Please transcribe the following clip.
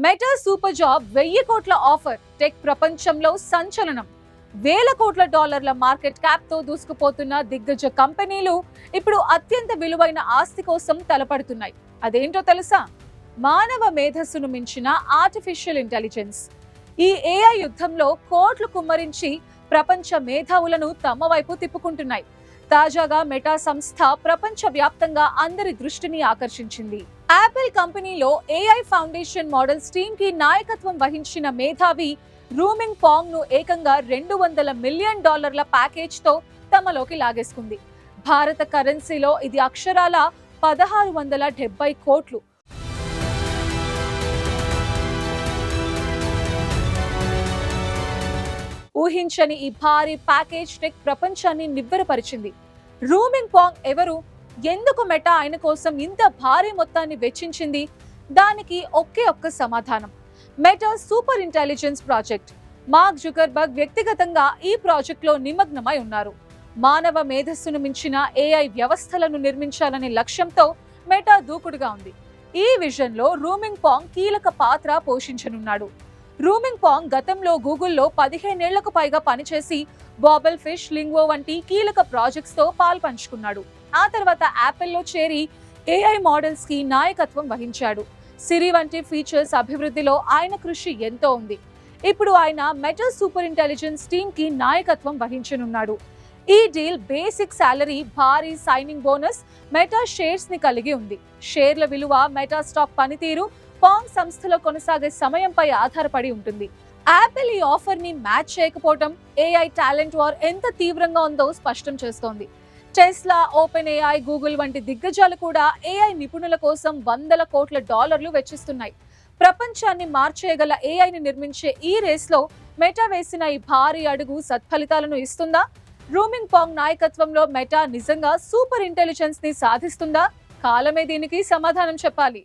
Meta super job 1000 కోట్ల offer, tech ప్రపంచంలో సంచలనం. వేల కోట్ల డాలర్ల మార్కెట్ క్యాప్ తో దూసుకుపోతున్న దిగ్గజ కంపెనీలు ఇప్పుడు అత్యంత విలువైన ఆస్తి కోసం తలపడుతున్నాయి. అదేంటో తెలుసా? మానవ మేధస్సును మించిన ఆర్టిఫిషియల్ ఇంటెలిజెన్స్. ఈ ఏఐ యుద్ధంలో కోట్లు కుమ్మరించి ప్రపంచ మేధావులను తమ వైపు తిప్పుకుంటున్నాయి. తాజాగా మెటా సంస్థ ప్రపంచ వ్యాప్తంగా అందరి దృష్టిని ఆకర్షించింది. యాపిల్ కంపెనీలో ఏఐ ఫౌండేషన్ మోడల్స్ టీమ్ కి నాయకత్వం వహించిన మేధావి రూమింగ్ పాంగ్ ను ఏకంగా $200 మిలియన్ ప్యాకేజ్ తో తమలోకి లాగేసుకుంది. భారత కరెన్సీలో ఇది అక్షరాల 1670 కోట్లు. ఊహించని ఈ భారీ ప్యాకేజ్ టెక్ ప్రపంచాన్ని నివ్వెరపరిచింది. రూమింగ్ పాంగ్ ఎవరు? ఎందుకు మెటా ఆయన కోసం ఇంత భారీ మొత్తాన్ని వెచ్చించింది? దానికి ఒక్క సమాధానం: meta super intelligence project. Mark Zuckerberg వ్యక్తిగతంగా ఈ ప్రాజెక్ట్ లో నిమగ్నమై ఉన్నారు. మానవ మేధస్సును మించిన ఏఐ వ్యవస్థలను నిర్మించాలనే లక్ష్యంతో మెటా దూకుడుగా ఉంది. ఈ విజన్ లో రూమింగ్ పాంగ్ కీలక పాత్ర పోషించనున్నాడు. రూమింగ్ పాంగ్ గతంలో గూగుల్లో 15 ఏళ్లకు పైగా పనిచేసి బాబెల్ ఫిష్, లింగ్వో వంటి కీలక ప్రాజెక్ట్స్ తో పాల్పంచుకున్నాడు. ఆ తర్వాత యాపిల్లో చేరి ఏఐ మోడల్స్ కి నాయకత్వం వహించాడు. సిరి వంటి ఫీచర్స్ అభివృద్ధిలో ఆయన కృషి ఎంతో ఉంది. ఇప్పుడు ఆయన మెటా సూపర్ ఇంటెలిజెన్స్ టీమ్ కి నాయకత్వం వహించనున్నాడు. ఈ డీల్ బేసిక్ సాలరీ, భారీ సైనింగ్ బోనస్, మెటా షేర్స్ ని కలిగి ఉంది. షేర్ల విలువ, మెటా స్టాక్ పనితీరు పాంగ్ సంస్థలో కొనసాగే సమయంపై ఆధారపడి ఉంటుంది. యాపిల్ ఈ ఆఫర్ ని మ్యాచ్ చేయకపోవడం ఏఐ టాలెంట్ వార్ ఎంత తీవ్రంగా ఉందో స్పష్టం చేస్తోంది. టెస్లా, ఓపెన్ ఏఐ, గూగుల్ వంటి దిగ్గజాలు కూడా ఏఐ నిపుణుల కోసం $100 కోట్ల వెచ్చిస్తున్నాయి. ప్రపంచాన్ని మార్చేయగల ఏఐని నిర్మించే ఈ రేస్లో మెటా వేసిన ఈ భారీ అడుగు సత్ఫలితాలను ఇస్తుందా? రూమింగ్ పాంగ్ నాయకత్వంలో మెటా నిజంగా సూపర్ ఇంటెలిజెన్స్ ని సాధిస్తుందా? కాలమే దీనికి సమాధానం చెప్పాలి.